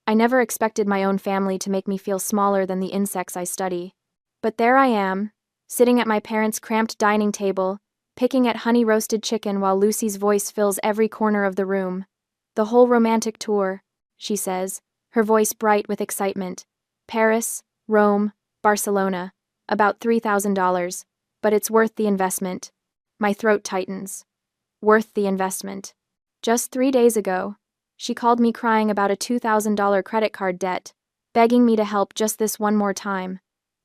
I never expected my own family to make me feel smaller than the insects I study. But there I am, sitting at my parents' cramped dining table, picking at honey-roasted chicken while Lucy's voice fills every corner of the room. The whole romantic tour, she says, her voice bright with excitement. Paris, Rome, Barcelona. About $3,000. But it's worth the investment. My throat tightens. Worth the investment. Just 3 days ago, she called me crying about a $2,000 credit card debt, begging me to help just this one more time.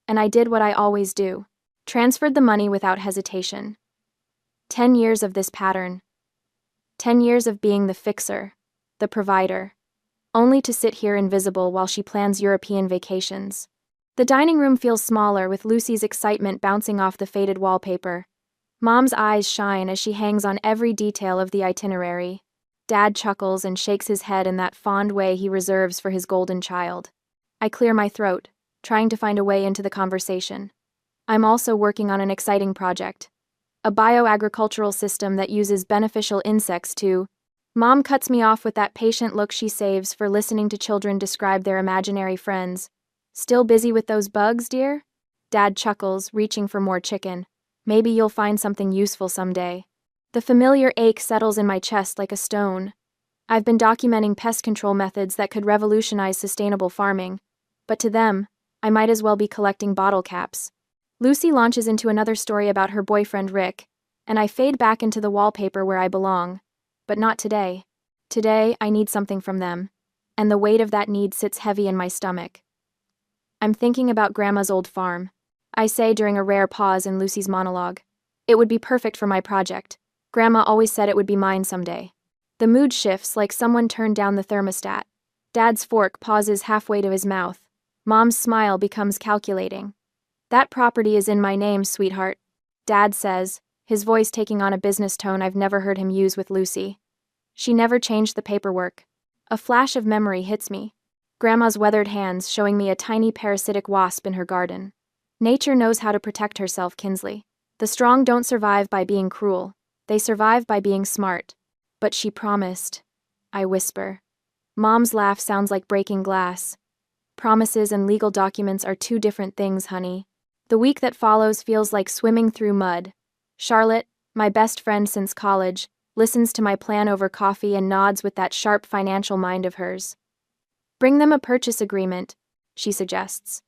And I did what I always do. Transferred the money without hesitation. 10 years of this pattern. 10 years of being the fixer, the provider, only to sit here invisible while she plans European vacations. The dining room feels smaller with Lucy's excitement bouncing off the faded wallpaper. Mom's eyes shine as she hangs on every detail of the itinerary. Dad chuckles and shakes his head in that fond way he reserves for his golden child. I clear my throat, trying to find a way into the conversation. I'm also working on an exciting project. A bioagricultural system that uses beneficial insects to... Mom cuts me off with that patient look she saves for listening to children describe their imaginary friends. Still busy with those bugs, dear? Dad chuckles, reaching for more chicken. Maybe you'll find something useful someday. The familiar ache settles in my chest like a stone. I've been documenting pest control methods that could revolutionize sustainable farming. But to them, I might as well be collecting bottle caps. Lucy launches into another story about her boyfriend Rick, and I fade back into the wallpaper where I belong. But not today. Today, I need something from them, and the weight of that need sits heavy in my stomach. I'm thinking about Grandma's old farm. I say during a rare pause in Lucy's monologue. It would be perfect for my project. Grandma always said it would be mine someday. The mood shifts like someone turned down the thermostat. Dad's fork pauses halfway to his mouth. Mom's smile becomes calculating. That property is in my name, sweetheart, Dad says, his voice taking on a business tone I've never heard him use with Lucy. She never changed the paperwork. A flash of memory hits me. Grandma's weathered hands showing me a tiny parasitic wasp in her garden. Nature knows how to protect herself, Kinsley. The strong don't survive by being cruel. They survive by being smart. But she promised. I whisper. Mom's laugh sounds like breaking glass. Promises and legal documents are two different things, honey. The week that follows feels like swimming through mud. Charlotte, my best friend since college, listens to my plan over coffee and nods with that sharp financial mind of hers. Bring them a purchase agreement, she suggests.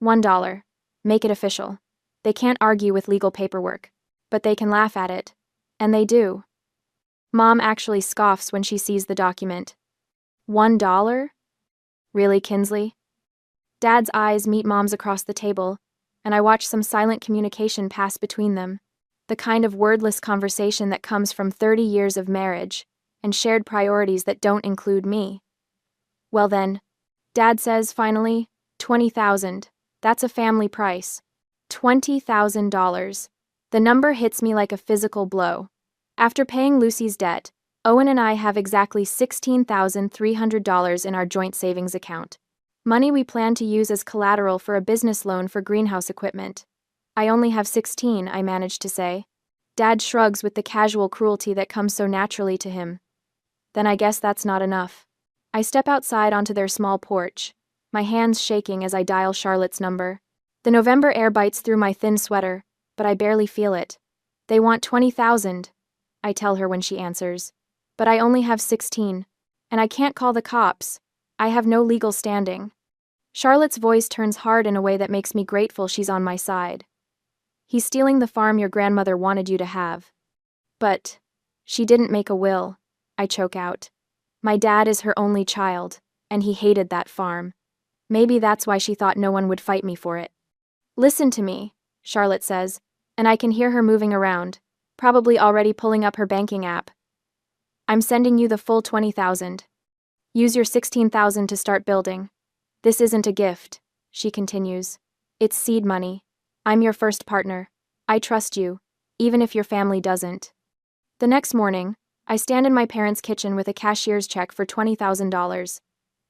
$1. Make it official. They can't argue with legal paperwork, but they can laugh at it. And they do. Mom actually scoffs when she sees the document. $1? Really, Kinsley? Dad's eyes meet Mom's across the table, and I watch some silent communication pass between them. The kind of wordless conversation that comes from 30 years of marriage and shared priorities that don't include me. Well then, Dad says finally, $20,000. That's a family price. $20,000. The number hits me like a physical blow. After paying Lucy's debt, Owen and I have exactly $16,300 in our joint savings account. Money we plan to use as collateral for a business loan for greenhouse equipment. I only have 16, I managed to say. Dad shrugs with the casual cruelty that comes so naturally to him. Then I guess that's not enough. I step outside onto their small porch, my hands shaking as I dial Charlotte's number. The November air bites through my thin sweater, but I barely feel it. They want 20,000, I tell her when she answers. But I only have 16, and I can't call the cops. I have no legal standing. Charlotte's voice turns hard in a way that makes me grateful she's on my side. He's stealing the farm your grandmother wanted you to have. But she didn't make a will, I choke out. My dad is her only child, and he hated that farm. Maybe that's why she thought no one would fight me for it. Listen to me, Charlotte says, and I can hear her moving around, probably already pulling up her banking app. I'm sending you the full 20,000. Use your 16,000 to start building. This isn't a gift, she continues. It's seed money. I'm your first partner. I trust you, even if your family doesn't. The next morning, I stand in my parents' kitchen with a cashier's check for $20,000.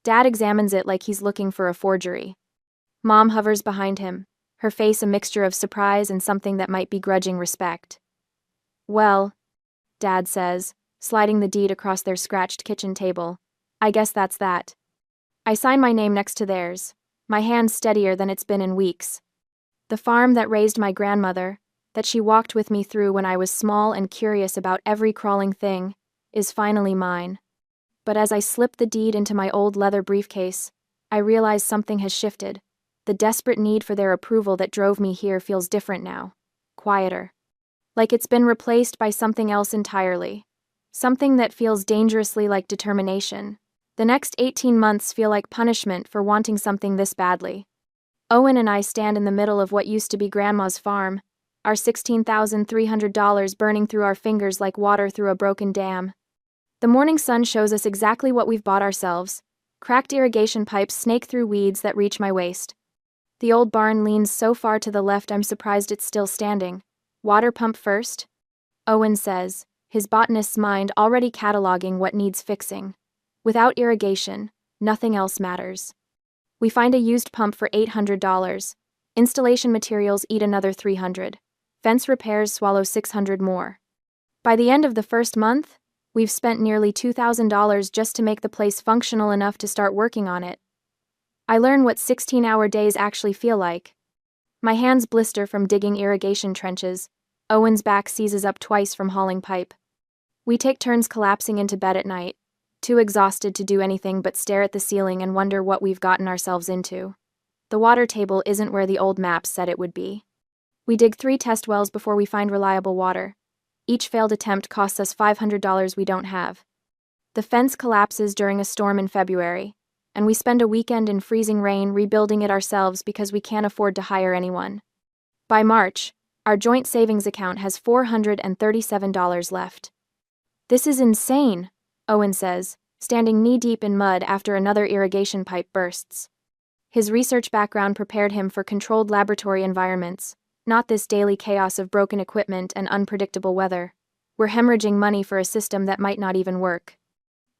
Dad examines it like he's looking for a forgery. Mom hovers behind him, her face a mixture of surprise and something that might be grudging respect. Well, Dad says, sliding the deed across their scratched kitchen table. I guess that's that. I sign my name next to theirs, my hand steadier than it's been in weeks. The farm that raised my grandmother, that she walked with me through when I was small and curious about every crawling thing, is finally mine. But as I slip the deed into my old leather briefcase, I realize something has shifted. The desperate need for their approval that drove me here feels different now. Quieter. Like it's been replaced by something else entirely. Something that feels dangerously like determination. The next 18 months feel like punishment for wanting something this badly. Owen and I stand in the middle of what used to be Grandma's farm, our $16,300 burning through our fingers like water through a broken dam. The morning sun shows us exactly what we've bought ourselves. Cracked irrigation pipes snake through weeds that reach my waist. The old barn leans so far to the left I'm surprised it's still standing. Water pump first? Owen says, his botanist's mind already cataloging what needs fixing. Without irrigation, nothing else matters. We find a used pump for $800. Installation materials eat another $300. Fence repairs swallow $600 more. By the end of the first month, we've spent nearly $2,000 just to make the place functional enough to start working on it. I learn what 16-hour days actually feel like. My hands blister from digging irrigation trenches. Owen's back seizes up twice from hauling pipe. We take turns collapsing into bed at night, too exhausted to do anything but stare at the ceiling and wonder what we've gotten ourselves into. The water table isn't where the old maps said it would be. We dig 3 test wells before we find reliable water. Each failed attempt costs us $500 we don't have. The fence collapses during a storm in February, and we spend a weekend in freezing rain rebuilding it ourselves because we can't afford to hire anyone. By March, our joint savings account has $437 left. This is insane, Owen says, standing knee-deep in mud after another irrigation pipe bursts. His research background prepared him for controlled laboratory environments, not this daily chaos of broken equipment and unpredictable weather. We're hemorrhaging money for a system that might not even work.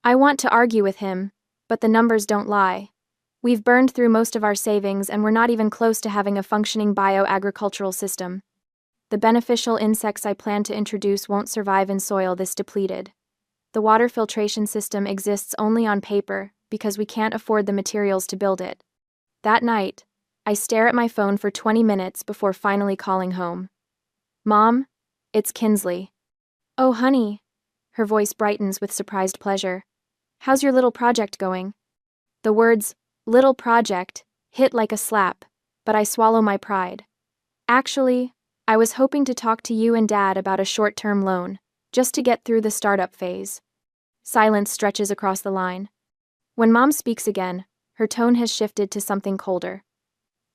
I want to argue with him, but the numbers don't lie. We've burned through most of our savings and we're not even close to having a functioning bioagricultural system. The beneficial insects I plan to introduce won't survive in soil this depleted. The water filtration system exists only on paper because we can't afford the materials to build it. That night, I stare at my phone for 20 minutes before finally calling home. Mom, it's Kinsley. Oh, honey. Her voice brightens with surprised pleasure. How's your little project going? The words, little project, hit like a slap, but I swallow my pride. Actually, I was hoping to talk to you and Dad about a short-term loan, just to get through the startup phase. Silence stretches across the line. When Mom speaks again, her tone has shifted to something colder.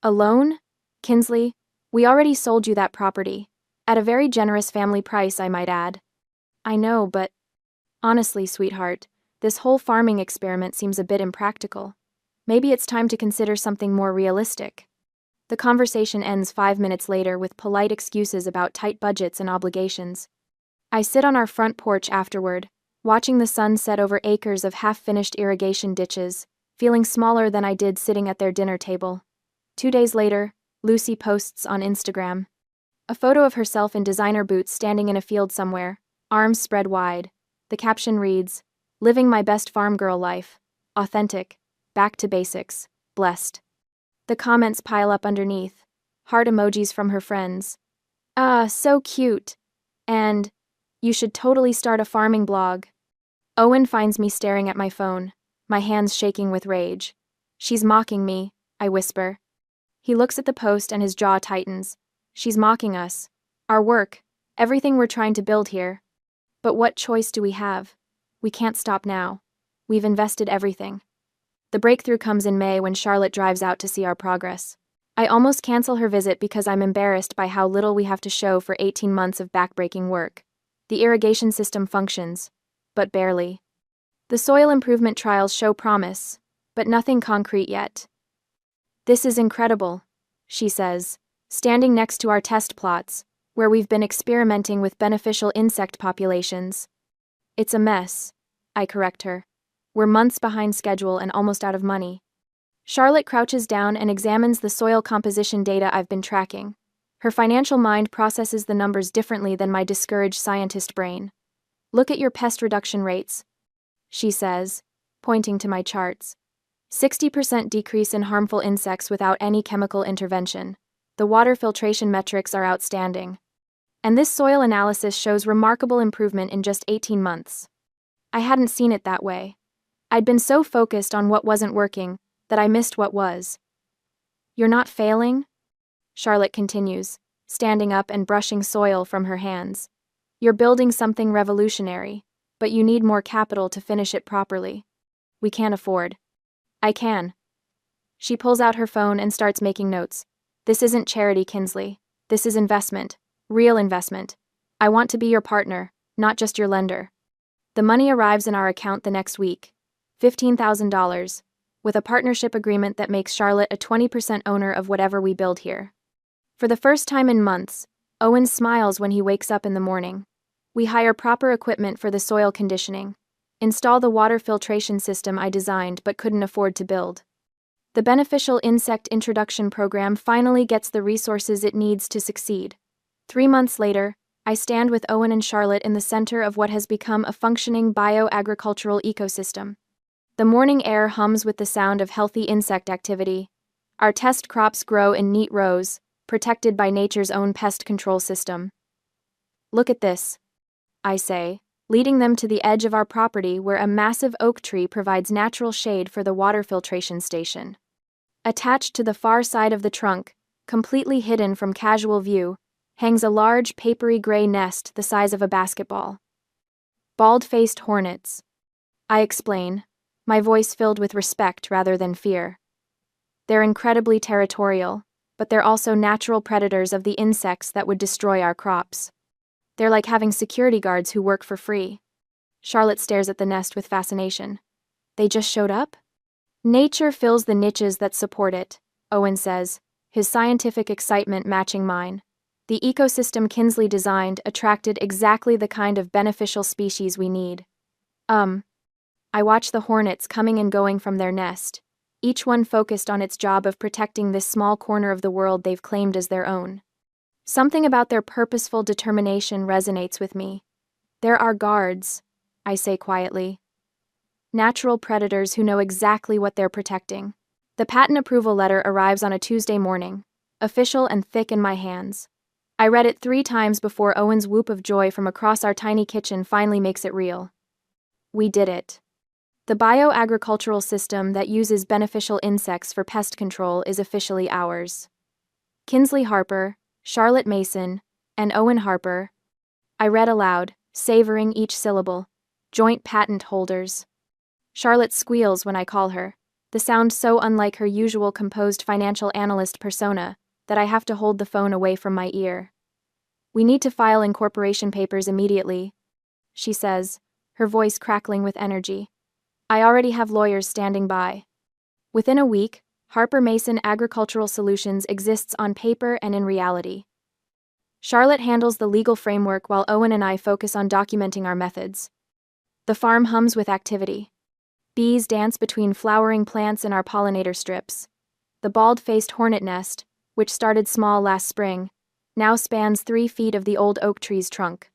A loan? Kinsley, we already sold you that property. At a very generous family price, I might add. I know, but honestly, sweetheart, this whole farming experiment seems a bit impractical. Maybe it's time to consider something more realistic. The conversation ends 5 minutes later with polite excuses about tight budgets and obligations. I sit on our front porch afterward, watching the sun set over acres of half-finished irrigation ditches, feeling smaller than I did sitting at their dinner table. 2 days later, Lucy posts on Instagram. A photo of herself in designer boots standing in a field somewhere, arms spread wide. The caption reads, "Living my best farm girl life. Authentic. Back to basics. Blessed." The comments pile up underneath. Heart emojis from her friends. "Ah, so cute." And, "You should totally start a farming blog." Owen finds me staring at my phone, my hands shaking with rage. "She's mocking me," I whisper. He looks at the post and his jaw tightens. She's mocking us. Our work. Everything we're trying to build here. But what choice do we have? We can't stop now. We've invested everything. The breakthrough comes in May when Charlotte drives out to see our progress. I almost cancel her visit because I'm embarrassed by how little we have to show for 18 months of backbreaking work. The irrigation system functions, but barely. The soil improvement trials show promise, but nothing concrete yet. "This is incredible," she says, standing next to our test plots, where we've been experimenting with beneficial insect populations. "It's a mess," I correct her. "We're months behind schedule and almost out of money." Charlotte crouches down and examines the soil composition data I've been tracking. Her financial mind processes the numbers differently than my discouraged scientist brain. "Look at your pest reduction rates," she says, pointing to my charts. 60% decrease in harmful insects without any chemical intervention. The water filtration metrics are outstanding. And this soil analysis shows remarkable improvement in just 18 months. I hadn't seen it that way. I'd been so focused on what wasn't working that I missed what was. You're not failing? Charlotte continues, standing up and brushing soil from her hands. You're building something revolutionary, but you need more capital to finish it properly. We can't afford. I can. She pulls out her phone and starts making notes. This isn't charity, Kinsley. This is investment. Real investment. I want to be your partner, not just your lender. The money arrives in our account the next week. $15,000, with a partnership agreement that makes Charlotte a 20% owner of whatever we build here. For the first time in months, Owen smiles when he wakes up in the morning. We hire proper equipment for the soil conditioning. Install the water filtration system I designed but couldn't afford to build. The beneficial insect introduction program finally gets the resources it needs to succeed. 3 months later, I stand with Owen and Charlotte in the center of what has become a functioning bio-agricultural ecosystem. The morning air hums with the sound of healthy insect activity. Our test crops grow in neat rows, protected by nature's own pest control system. Look at this, I say, leading them to the edge of our property where a massive oak tree provides natural shade for the water filtration station. Attached to the far side of the trunk, completely hidden from casual view, hangs a large papery gray nest the size of a basketball. Bald-faced hornets, I explain, my voice filled with respect rather than fear. They're incredibly territorial, but they're also natural predators of the insects that would destroy our crops. They're like having security guards who work for free. Charlotte stares at the nest with fascination. They just showed up? Nature fills the niches that support it, Owen says, his scientific excitement matching mine. The ecosystem Kinsley designed attracted exactly the kind of beneficial species we need. I watch the hornets coming and going from their nest, each one focused on its job of protecting this small corner of the world they've claimed as their own. Something about their purposeful determination resonates with me. They're our guards, I say quietly. Natural predators who know exactly what they're protecting. The patent approval letter arrives on a Tuesday morning, official and thick in my hands. I read it 3 times before Owen's whoop of joy from across our tiny kitchen finally makes it real. We did it. The bioagricultural system that uses beneficial insects for pest control is officially ours. Kinsley Harper, Charlotte Mason, and Owen Harper. I read aloud, savoring each syllable. Joint patent holders. Charlotte squeals when I call her, the sound so unlike her usual composed financial analyst persona that I have to hold the phone away from my ear. We need to file incorporation papers immediately, she says, her voice crackling with energy. I already have lawyers standing by. Within a week, Harper Mason Agricultural Solutions exists on paper and in reality. Charlotte handles the legal framework while Owen and I focus on documenting our methods. The farm hums with activity. Bees dance between flowering plants in our pollinator strips. The bald-faced hornet nest, which started small last spring, now spans 3 feet of the old oak tree's trunk.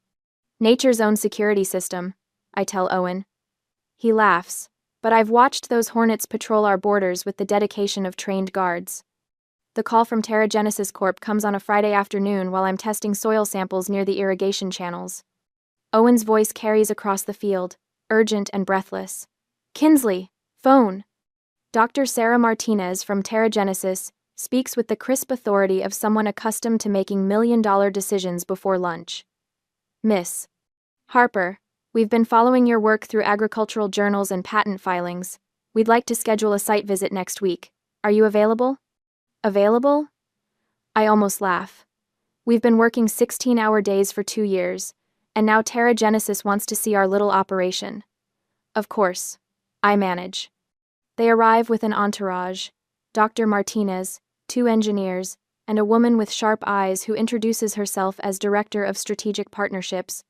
Nature's own security system, I tell Owen. He laughs, but I've watched those hornets patrol our borders with the dedication of trained guards. The call from Genesis Corp comes on a Friday afternoon while I'm testing soil samples near the irrigation channels. Owen's voice carries across the field, urgent and breathless. Kinsley, phone! Dr. Sarah Martinez from Genesis speaks with the crisp authority of someone accustomed to making million-dollar decisions before lunch. Miss Harper, we've been following your work through agricultural journals and patent filings. We'd like to schedule a site visit next week. Are you available? Available? I almost laugh. We've been working 16-hour days for 2 years, and now Genesis wants to see our little operation. Of course, I manage. They arrive with an entourage, Dr. Martinez, 2 engineers, and a woman with sharp eyes who introduces herself as Director of Strategic Partnerships.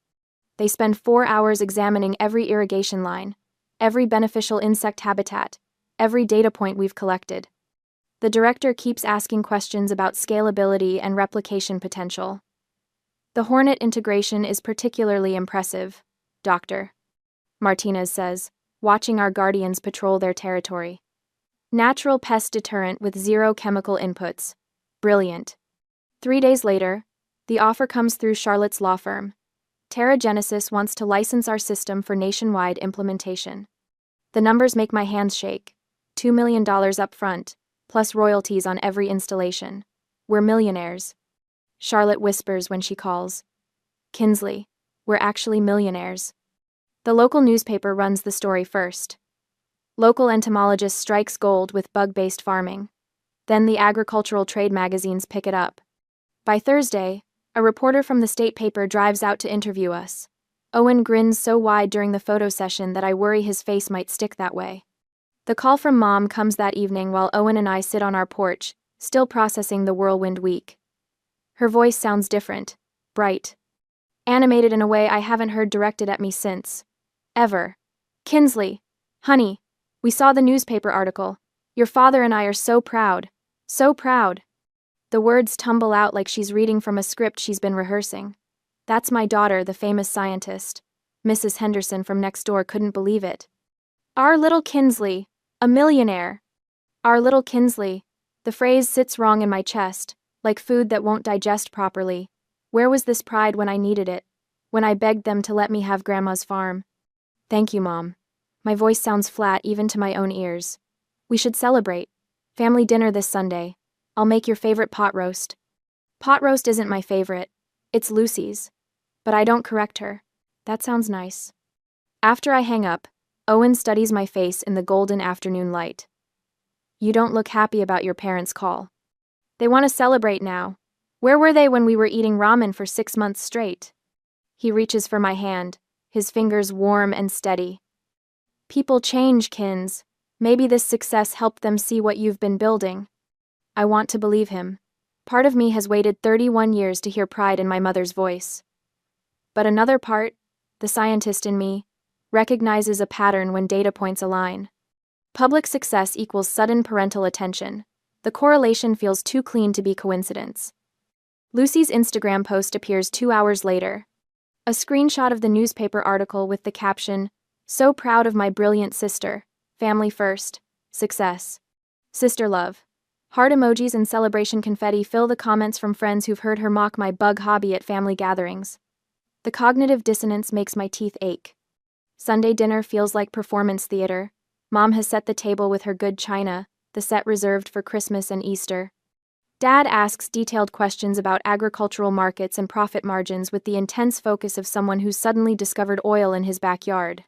They spend 4 hours examining every irrigation line, every beneficial insect habitat, every data point we've collected. The director keeps asking questions about scalability and replication potential. The hornet integration is particularly impressive, Dr. Martinez says, watching our guardians patrol their territory. Natural pest deterrent with zero chemical inputs. Brilliant. 3 days later, the offer comes through Charlotte's law firm. Terragenesis wants to license our system for nationwide implementation. The numbers make my hands shake. $2 million up front, plus royalties on every installation. We're millionaires. Charlotte whispers when she calls. Kinsley, we're actually millionaires. The local newspaper runs the story first. Local entomologist strikes gold with bug-based farming. Then the agricultural trade magazines pick it up. By Thursday, a reporter from the state paper drives out to interview us. Owen grins so wide during the photo session that I worry his face might stick that way. The call from Mom comes that evening while Owen and I sit on our porch, still processing the whirlwind week. Her voice sounds different, bright, animated in a way I haven't heard directed at me since. Ever. Kinsley, honey, we saw the newspaper article. Your father and I are so proud. So proud. The words tumble out like she's reading from a script she's been rehearsing. That's my daughter, the famous scientist. Mrs. Henderson from next door couldn't believe it. Our little Kinsley, a millionaire. Our little Kinsley. The phrase sits wrong in my chest, like food that won't digest properly. Where was this pride when I needed it? When I begged them to let me have Grandma's farm? Thank you, Mom. My voice sounds flat even to my own ears. We should celebrate. Family dinner this Sunday. I'll make your favorite pot roast. Pot roast isn't my favorite. It's Lucy's. But I don't correct her. That sounds nice. After I hang up, Owen studies my face in the golden afternoon light. You don't look happy about your parents' call. They want to celebrate now. Where were they when we were eating ramen for 6 months straight? He reaches for my hand, his fingers warm and steady. People change, Kins. Maybe this success helped them see what you've been building. I want to believe him. Part of me has waited 31 years to hear pride in my mother's voice. But another part, the scientist in me, recognizes a pattern when data points align. Public success equals sudden parental attention. The correlation feels too clean to be coincidence. Lucy's Instagram post appears 2 hours later. A screenshot of the newspaper article with the caption, "So proud of my brilliant sister. Family first. Success. Sister love." Heart emojis and celebration confetti fill the comments from friends who've heard her mock my bug hobby at family gatherings. The cognitive dissonance makes my teeth ache. Sunday dinner feels like performance theater. Mom has set the table with her good china, the set reserved for Christmas and Easter. Dad asks detailed questions about agricultural markets and profit margins with the intense focus of someone who's suddenly discovered oil in his backyard.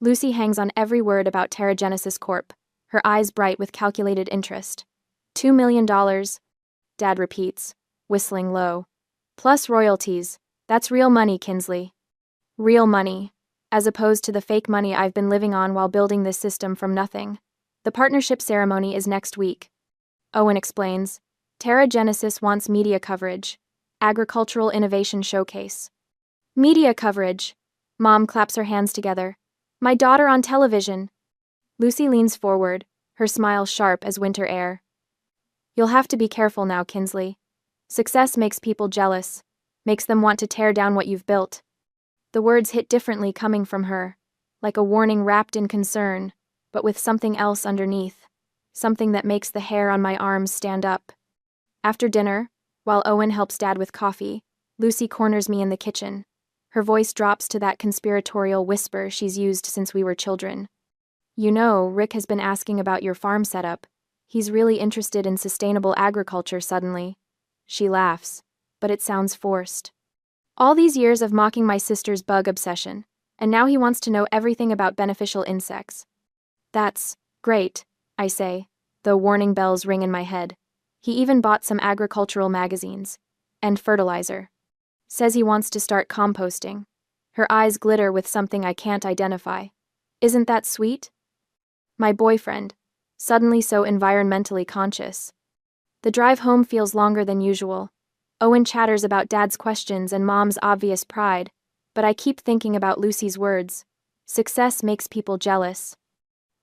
Lucy hangs on every word about Terragenesis Corp., her eyes bright with calculated interest. $2 million, Dad repeats, whistling low. Plus royalties. That's real money, Kinsley. Real money. As opposed to the fake money I've been living on while building this system from nothing. The partnership ceremony is next week. Owen explains. Terragenesis wants media coverage. Agricultural Innovation Showcase. Media coverage. Mom claps her hands together. My daughter on television. Lucy leans forward, her smile sharp as winter air. You'll have to be careful now, Kinsley. Success makes people jealous, makes them want to tear down what you've built. The words hit differently coming from her, like a warning wrapped in concern, but with something else underneath, something that makes the hair on my arms stand up. After dinner, while Owen helps Dad with coffee, Lucy corners me in the kitchen. Her voice drops to that conspiratorial whisper she's used since we were children. You know, Rick has been asking about your farm setup. He's really interested in sustainable agriculture suddenly. She laughs, but it sounds forced. All these years of mocking my sister's bug obsession, and now he wants to know everything about beneficial insects. That's great, I say, though warning bells ring in my head. He even bought some agricultural magazines. And fertilizer. Says he wants to start composting. Her eyes glitter with something I can't identify. Isn't that sweet? My boyfriend, suddenly so environmentally conscious. The drive home feels longer than usual. Owen chatters about Dad's questions and Mom's obvious pride, but I keep thinking about Lucy's words. Success makes people jealous.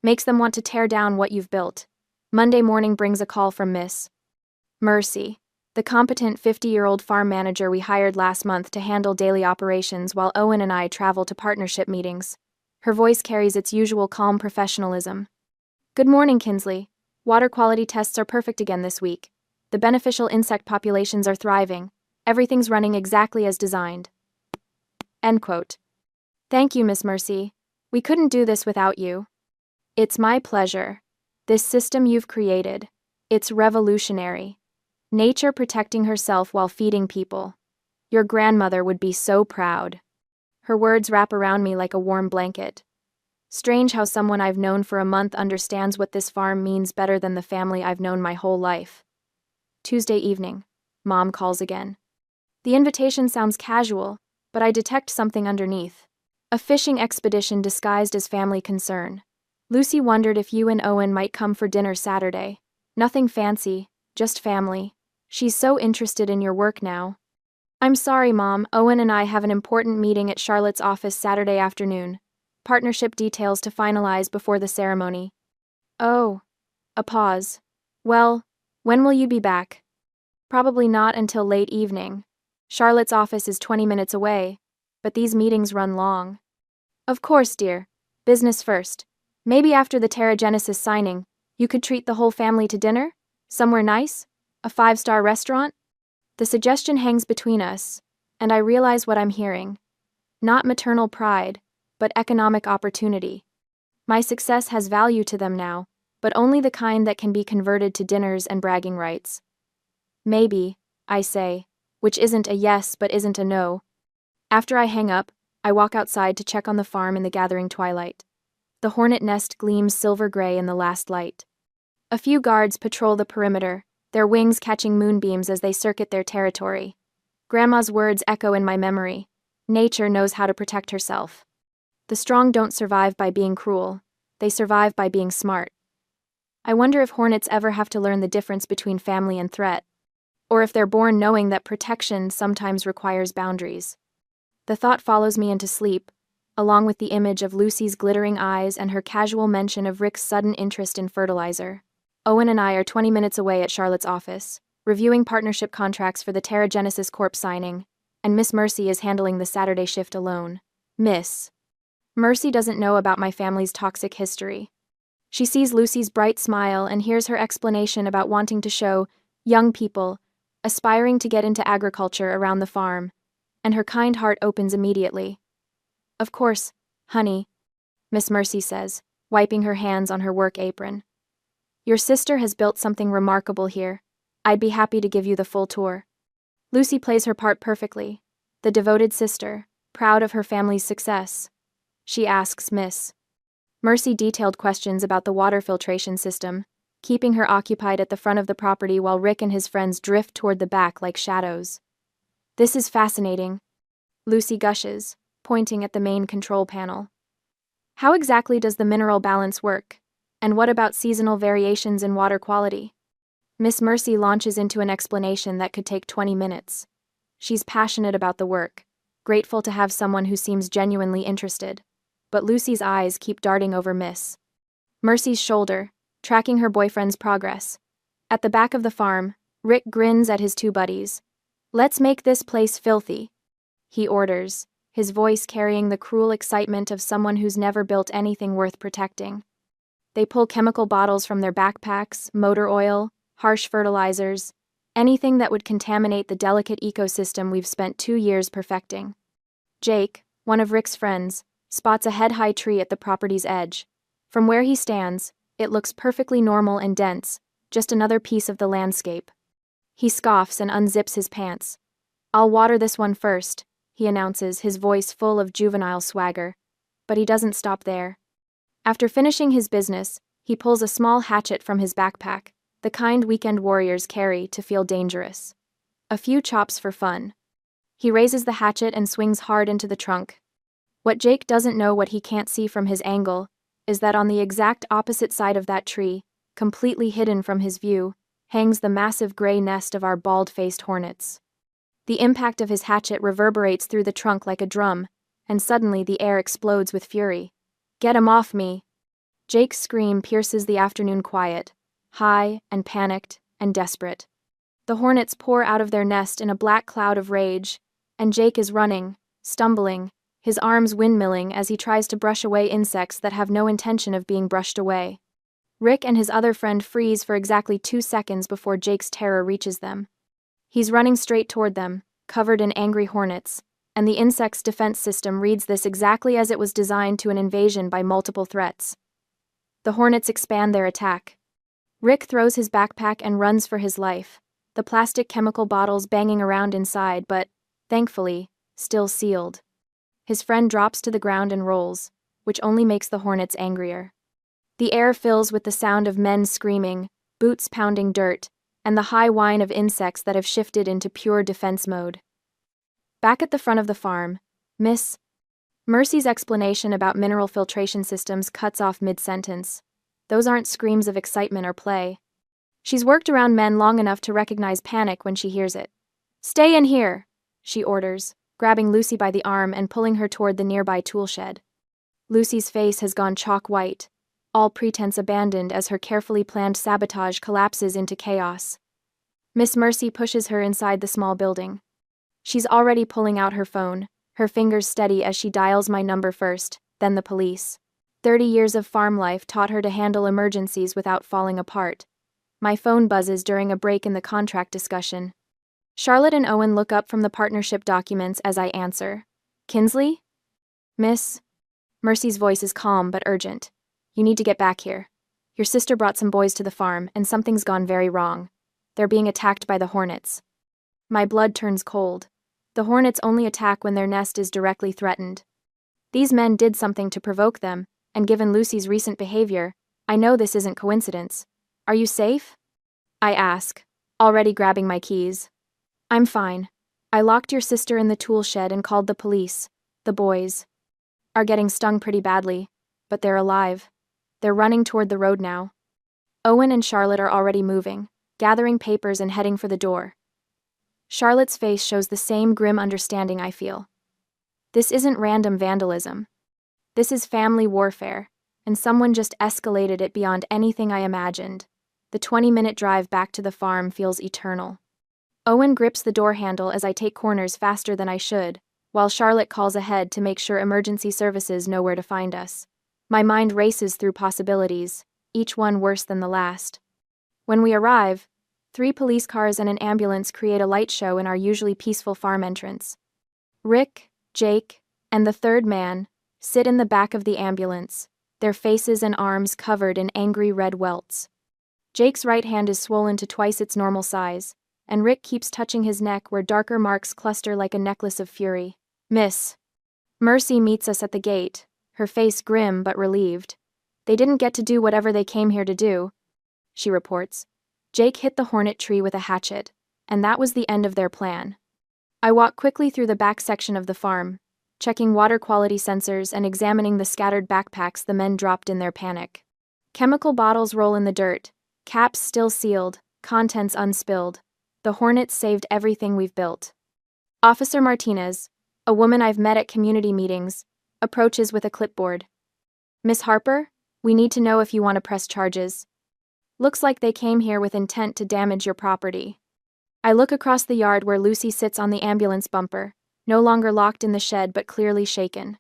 Makes them want to tear down what you've built. Monday morning brings a call from Miss Mercy, the competent 50-year-old farm manager we hired last month to handle daily operations while Owen and I travel to partnership meetings. Her voice carries its usual calm professionalism. Good morning, Kinsley. Water quality tests are perfect again this week. The beneficial insect populations are thriving. Everything's running exactly as designed. End quote. Thank you, Miss Mercy. We couldn't do this without you. It's my pleasure. This system you've created, it's revolutionary. Nature protecting herself while feeding people. Your grandmother would be so proud. Her words wrap around me like a warm blanket. Strange how someone I've known for a month understands what this farm means better than the family I've known my whole life. Tuesday evening. Mom calls again. The invitation sounds casual, but I detect something underneath. A fishing expedition disguised as family concern. Lucy wondered if you and Owen might come for dinner Saturday. Nothing fancy, just family. She's so interested in your work now. I'm sorry, Mom. Owen and I have an important meeting at Charlotte's office Saturday afternoon. Partnership details to finalize before the ceremony. Oh. A pause. Well, when will you be back? Probably not until late evening. Charlotte's office is 20 minutes away, but these meetings run long. Of course, dear. Business first. Maybe after the Terragenesis signing, you could treat the whole family to dinner? Somewhere nice? A 5-star restaurant? The suggestion hangs between us, and I realize what I'm hearing. Not maternal pride, but economic opportunity. My success has value to them now, but only the kind that can be converted to dinners and bragging rights. Maybe, I say, which isn't a yes but isn't a no. After I hang up, I walk outside to check on the farm in the gathering twilight. The hornet nest gleams silver-gray in the last light. A few guards patrol the perimeter, their wings catching moonbeams as they circuit their territory. Grandma's words echo in my memory. Nature knows how to protect herself. The strong don't survive by being cruel. They survive by being smart. I wonder if hornets ever have to learn the difference between family and threat, or if they're born knowing that protection sometimes requires boundaries. The thought follows me into sleep, along with the image of Lucy's glittering eyes and her casual mention of Rick's sudden interest in fertilizer. Owen and I are 20 minutes away at Charlotte's office, reviewing partnership contracts for the Terragenesis Corp signing, and Miss Mercy is handling the Saturday shift alone. Miss Mercy doesn't know about my family's toxic history. She sees Lucy's bright smile and hears her explanation about wanting to show young people aspiring to get into agriculture around the farm, and her kind heart opens immediately. Of course, honey, Miss Mercy says, wiping her hands on her work apron. Your sister has built something remarkable here. I'd be happy to give you the full tour. Lucy plays her part perfectly, the devoted sister, proud of her family's success. She asks Miss Mercy detailed questions about the water filtration system, keeping her occupied at the front of the property while Rick and his friends drift toward the back like shadows. This is fascinating, Lucy gushes, pointing at the main control panel. How exactly does the mineral balance work? And what about seasonal variations in water quality? Miss Mercy launches into an explanation that could take 20 minutes. She's passionate about the work, grateful to have someone who seems genuinely interested. But Lucy's eyes keep darting over Miss Mercy's shoulder, tracking her boyfriend's progress. At the back of the farm, Rick grins at his two buddies. Let's make this place filthy, he orders, his voice carrying the cruel excitement of someone who's never built anything worth protecting. They pull chemical bottles from their backpacks, motor oil, harsh fertilizers, anything that would contaminate the delicate ecosystem we've spent 2 years perfecting. Jake, one of Rick's friends, spots a head-high tree at the property's edge. From where he stands, it looks perfectly normal and dense, just another piece of the landscape. He scoffs and unzips his pants. I'll water this one first, he announces, his voice full of juvenile swagger. But he doesn't stop there. After finishing his business, he pulls a small hatchet from his backpack, the kind weekend warriors carry to feel dangerous. A few chops for fun. He raises the hatchet and swings hard into the trunk. What Jake doesn't know, what he can't see from his angle, is that on the exact opposite side of that tree, completely hidden from his view, hangs the massive gray nest of our bald-faced hornets. The impact of his hatchet reverberates through the trunk like a drum, and suddenly the air explodes with fury. Get him off me! Jake's scream pierces the afternoon quiet, high and panicked and desperate. The hornets pour out of their nest in a black cloud of rage, and Jake is running, stumbling, his arms windmilling as he tries to brush away insects that have no intention of being brushed away. Rick and his other friend freeze for exactly 2 seconds before Jake's terror reaches them. He's running straight toward them, covered in angry hornets, and the insect's defense system reads this exactly as it was designed to an invasion by multiple threats. The hornets expand their attack. Rick throws his backpack and runs for his life, the plastic chemical bottles banging around inside but, thankfully, still sealed. His friend drops to the ground and rolls, which only makes the hornets angrier. The air fills with the sound of men screaming, boots pounding dirt, and the high whine of insects that have shifted into pure defense mode. Back at the front of the farm, Miss Mercy's explanation about mineral filtration systems cuts off mid-sentence. Those aren't screams of excitement or play. She's worked around men long enough to recognize panic when she hears it. "Stay in here," she orders, grabbing Lucy by the arm and pulling her toward the nearby tool shed. Lucy's face has gone chalk white, all pretense abandoned as her carefully planned sabotage collapses into chaos. Miss Mercy pushes her inside the small building. She's already pulling out her phone, her fingers steady as she dials my number first, then the police. 30 years of farm life taught her to handle emergencies without falling apart. My phone buzzes during a break in the contract discussion. Charlotte and Owen look up from the partnership documents as I answer. "Kinsley?" "Miss?" Mercy's voice is calm but urgent. "You need to get back here. Your sister brought some boys to the farm, and something's gone very wrong. They're being attacked by the Hornets." My blood turns cold. The Hornets only attack when their nest is directly threatened. These men did something to provoke them, and given Lucy's recent behavior, I know this isn't coincidence. "Are you safe?" I ask, already grabbing my keys. "I'm fine. I locked your sister in the tool shed and called the police. The boys are getting stung pretty badly, but they're alive. They're running toward the road now." Owen and Charlotte are already moving, gathering papers and heading for the door. Charlotte's face shows the same grim understanding I feel. This isn't random vandalism. This is family warfare, and someone just escalated it beyond anything I imagined. The 20-minute drive back to the farm feels eternal. Owen grips the door handle as I take corners faster than I should, while Charlotte calls ahead to make sure emergency services know where to find us. My mind races through possibilities, each one worse than the last. When we arrive, 3 police cars and an ambulance create a light show in our usually peaceful farm entrance. Rick, Jake, and the third man sit in the back of the ambulance, their faces and arms covered in angry red welts. Jake's right hand is swollen to twice its normal size, and Rick keeps touching his neck where darker marks cluster like a necklace of fury. Miss Mercy meets us at the gate, her face grim but relieved. "They didn't get to do whatever they came here to do," she reports. "Jake hit the hornet tree with a hatchet, and that was the end of their plan." I walk quickly through the back section of the farm, checking water quality sensors and examining the scattered backpacks the men dropped in their panic. Chemical bottles roll in the dirt, caps still sealed, contents unspilled. The Hornets saved everything we've built. Officer Martinez, a woman I've met at community meetings, approaches with a clipboard. "Miss Harper, we need to know if you want to press charges. Looks like they came here with intent to damage your property." I look across the yard where Lucy sits on the ambulance bumper, no longer locked in the shed but clearly shaken.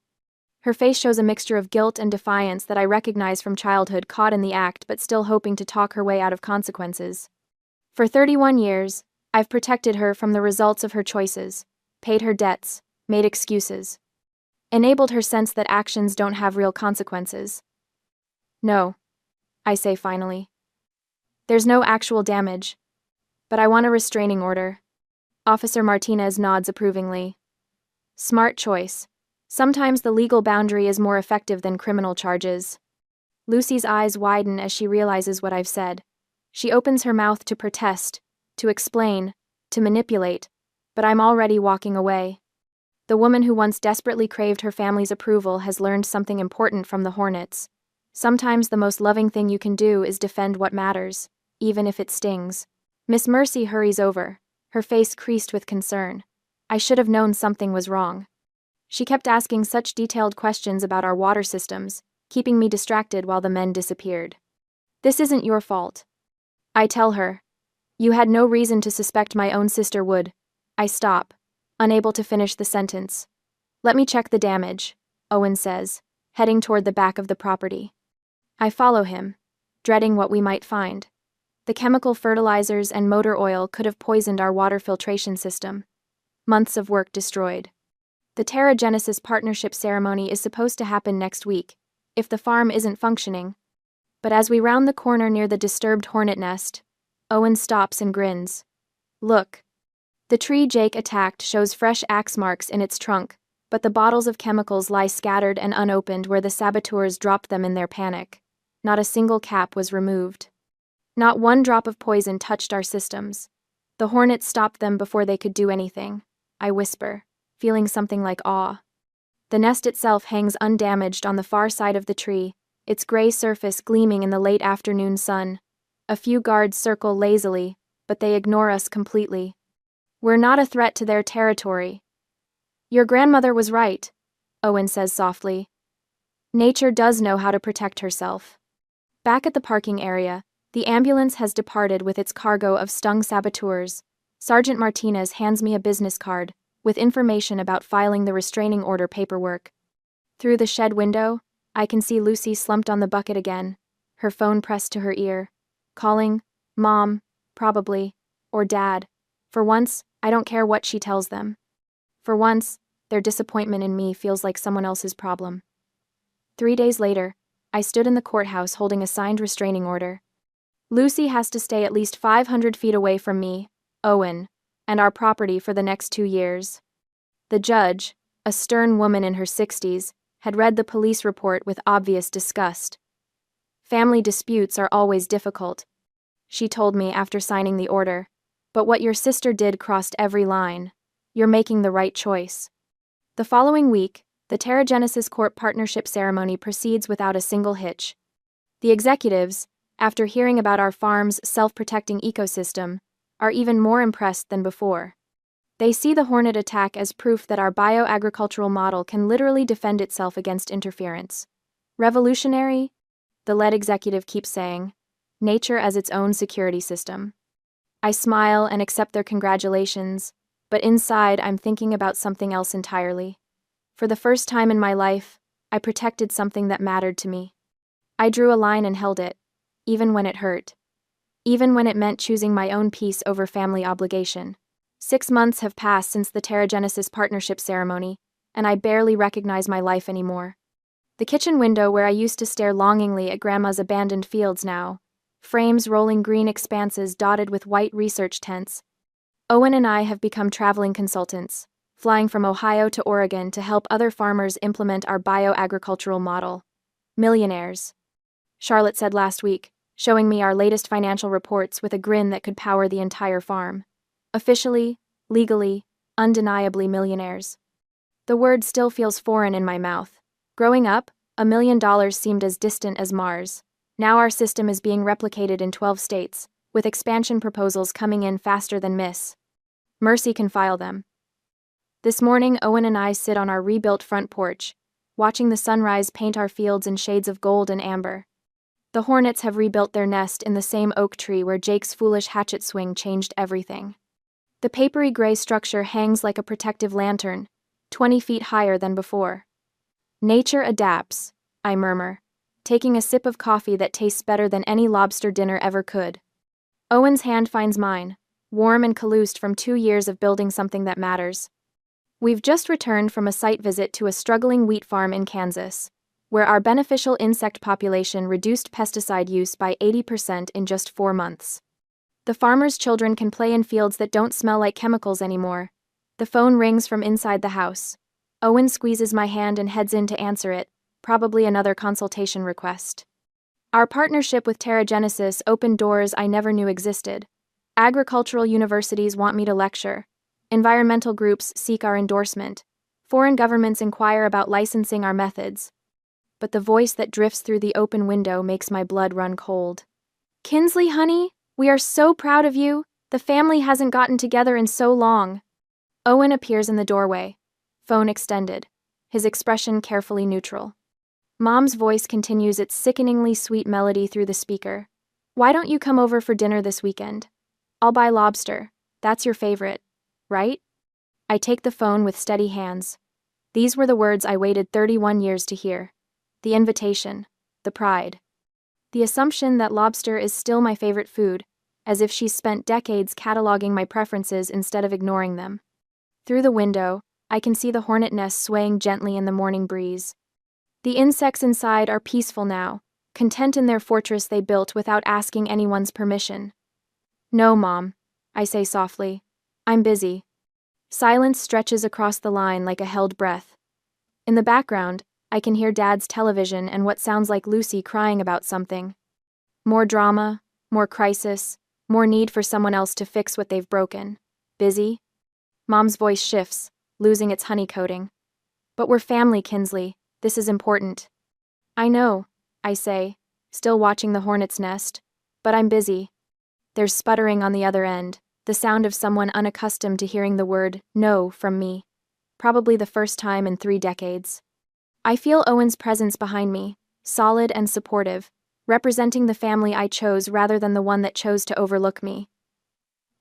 Her face shows a mixture of guilt and defiance that I recognize from childhood, caught in the act but still hoping to talk her way out of consequences. For 31 years, I've protected her from the results of her choices, paid her debts, made excuses, enabled her sense that actions don't have real consequences. "No," I say finally. "There's no actual damage, but I want a restraining order." Officer Martinez nods approvingly. "Smart choice. Sometimes the legal boundary is more effective than criminal charges." Lucy's eyes widen as she realizes what I've said. She opens her mouth to protest, to explain, to manipulate, but I'm already walking away. The woman who once desperately craved her family's approval has learned something important from the Hornets. Sometimes the most loving thing you can do is defend what matters, even if it stings. Miss Mercy hurries over, her face creased with concern. I should have known something was wrong. She kept asking such detailed questions about our water systems, keeping me distracted while the men disappeared. "This isn't your fault." I tell her. "You had no reason to suspect my own sister would." I stop, unable to finish the sentence. "Let me check the damage," Owen says, heading toward the back of the property. I follow him, dreading what we might find. The chemical fertilizers and motor oil could have poisoned our water filtration system. Months of work destroyed. The Terra-Genesis partnership ceremony is supposed to happen next week, if the farm isn't functioning. But as we round the corner near the disturbed hornet nest, Owen stops and grins. Look. The tree Jake attacked shows fresh axe marks in its trunk, but the bottles of chemicals lie scattered and unopened where the saboteurs dropped them in their panic. Not a single cap was removed. Not one drop of poison touched our systems. The hornets stopped them before they could do anything, I whisper, feeling something like awe. The nest itself hangs undamaged on the far side of the tree, its gray surface gleaming in the late afternoon sun. A few guards circle lazily, but they ignore us completely. We're not a threat to their territory. Your grandmother was right, Owen says softly. Nature does know how to protect herself. Back at the parking area, the ambulance has departed with its cargo of stung saboteurs. Sergeant Martinez hands me a business card, with information about filing the restraining order paperwork. Through the shed window, I can see Lucy slumped on the bucket again, her phone pressed to her ear. Calling, Mom, probably, or Dad. For once, I don't care what she tells them. For once, their disappointment in me feels like someone else's problem. 3 days later, I stood in the courthouse holding a signed restraining order. Lucy has to stay at least 500 feet away from me, Owen, and our property for the next 2 years. The judge, a stern woman in her 60s, had read the police report with obvious disgust. Family disputes are always difficult, she told me after signing the order, but what your sister did crossed every line. You're making the right choice. The following week, the Terra-Genesis Corp partnership ceremony proceeds without a single hitch. The executives, after hearing about our farm's self-protecting ecosystem, are even more impressed than before. They see the hornet attack as proof that our bioagricultural model can literally defend itself against interference. Revolutionary? The lead executive keeps saying. Nature as its own security system. I smile and accept their congratulations, but inside I'm thinking about something else entirely. For the first time in my life, I protected something that mattered to me. I drew a line and held it, even when it hurt. Even when it meant choosing my own peace over family obligation. 6 months have passed since the Terra-Genesis partnership ceremony, and I barely recognize my life anymore. The kitchen window where I used to stare longingly at Grandma's abandoned fields now, frames rolling green expanses dotted with white research tents. Owen and I have become traveling consultants, flying from Ohio to Oregon to help other farmers implement our bioagricultural model. Millionaires. Charlotte said last week, showing me our latest financial reports with a grin that could power the entire farm. Officially, legally, undeniably millionaires. The word still feels foreign in my mouth. Growing up, $1 million seemed as distant as Mars. Now our system is being replicated in 12 states, with expansion proposals coming in faster than Miss Mercy can file them. This morning, Owen and I sit on our rebuilt front porch, watching the sunrise paint our fields in shades of gold and amber. The hornets have rebuilt their nest in the same oak tree where Jake's foolish hatchet swing changed everything. The papery gray structure hangs like a protective lantern, 20 feet higher than before. Nature adapts, I murmur, taking a sip of coffee that tastes better than any lobster dinner ever could. Owen's hand finds mine, warm and calloused from 2 years of building something that matters. We've just returned from a site visit to a struggling wheat farm in Kansas, where our beneficial insect population reduced pesticide use by 80% in just 4 months. The farmers' children can play in fields that don't smell like chemicals anymore. The phone rings from inside the house. Owen squeezes my hand and heads in to answer it, probably another consultation request. Our partnership with Terra-Genesis opened doors I never knew existed. Agricultural universities want me to lecture. Environmental groups seek our endorsement. Foreign governments inquire about licensing our methods. But the voice that drifts through the open window makes my blood run cold. Kinsley, honey, we are so proud of you. The family hasn't gotten together in so long. Owen appears in the doorway, phone extended, his expression carefully neutral. Mom's voice continues its sickeningly sweet melody through the speaker. Why don't you come over for dinner this weekend? I'll buy lobster. That's your favorite, right? I take the phone with steady hands. These were the words I waited 31 years to hear. The invitation. The pride. The assumption that lobster is still my favorite food, as if she's spent decades cataloging my preferences instead of ignoring them. Through the window, I can see the hornet nest swaying gently in the morning breeze. The insects inside are peaceful now, content in their fortress they built without asking anyone's permission. "No, Mom," I say softly. "I'm busy." Silence stretches across the line like a held breath. In the background, I can hear Dad's television and what sounds like Lucy crying about something. More drama, more crisis, more need for someone else to fix what they've broken. Busy? Mom's voice shifts, losing its honey coating. "But we're family, Kinsley. This is important." "I know," I say, still watching the hornet's nest. "But I'm busy." There's sputtering on the other end, the sound of someone unaccustomed to hearing the word "no" from me. Probably the first time in 3 decades. I feel Owen's presence behind me, solid and supportive, representing the family I chose rather than the one that chose to overlook me.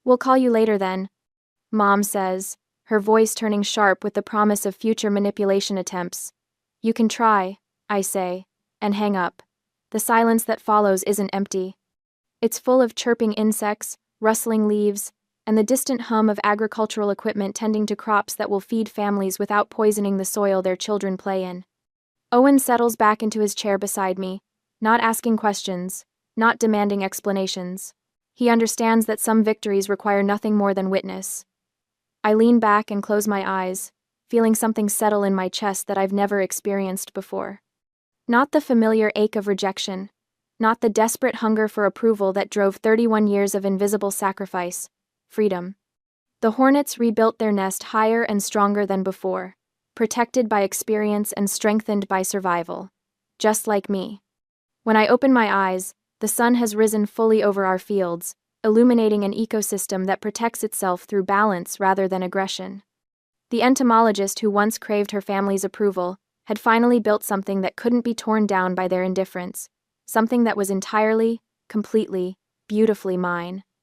"We'll call you later then," Mom says, her voice turning sharp with the promise of future manipulation attempts. "You can try," I say, and hang up. The silence that follows isn't empty. It's full of chirping insects, rustling leaves, and the distant hum of agricultural equipment tending to crops that will feed families without poisoning the soil their children play in. Owen settles back into his chair beside me, not asking questions, not demanding explanations. He understands that some victories require nothing more than witness. I lean back and close my eyes, feeling something settle in my chest that I've never experienced before. Not the familiar ache of rejection, not the desperate hunger for approval that drove 31 years of invisible sacrifice, freedom. The hornets rebuilt their nest higher and stronger than before, protected by experience and strengthened by survival. Just like me. When I open my eyes, the sun has risen fully over our fields, illuminating an ecosystem that protects itself through balance rather than aggression. The entomologist who once craved her family's approval had finally built something that couldn't be torn down by their indifference, something that was entirely, completely, beautifully mine.